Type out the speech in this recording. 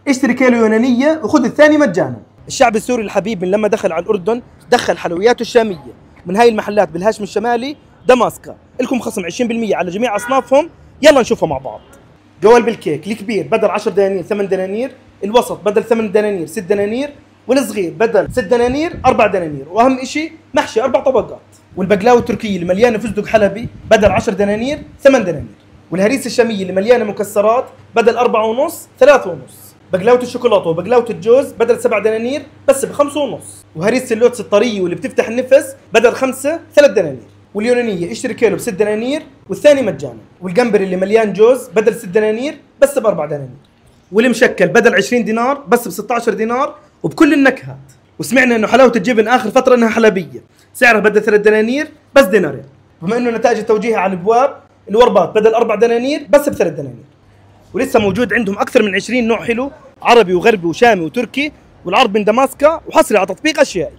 اشتري كيلو يونانيه وخذ الثاني مجانا. الشعب السوري الحبيب من لما دخل على الاردن دخل حلوياته الشاميه من هاي المحلات بالهاشم الشمالي دماسكا، لكم خصم 20% على جميع اصنافهم. يلا نشوفها مع بعض. جوال بالكيك الكبير بدل 10 دنانير 8 دنانير، الوسط بدل 8 دنانير 6 دنانير، والصغير بدل 6 دنانير 4 دنانير، واهم اشي محشي 4 طبقات. والبقلاوه التركيه اللي مليانه فستق حلبي بدل 10 دنانير 8 دنانير. والهريسه الشاميه اللي مليانه مكسرات بدل 4 ونص 3 ونص. بقلاوه الشوكولاته وبقلاوه الجوز بدل 7 دنانير بس ب5 ونص. وهريسه اللوتس الطريه واللي بتفتح النفس بدل 5 3 دنانير. واليونانيه اشتري كيلو ب6 دنانير والثاني مجانا. والجمبري اللي مليان جوز بدل 6 دنانير بس ب4 دنانير. والمشكل بدل 20 دينار بس ب16 دينار وبكل النكهات. وسمعنا انه حلاوه الجبن اخر فتره انها حلبيه، سعرها بدل 3 دنانير بس دينارين. بما انه نتائج التوجيه على الابواب، الوربات بدل 4 دنانير بس ب3 دنانير. ولسه موجود عندهم اكثر من 20 نوع حلو، عربي وغربي وشامي وتركي، والعرض من دماسكا وحصري على تطبيق اشيائي.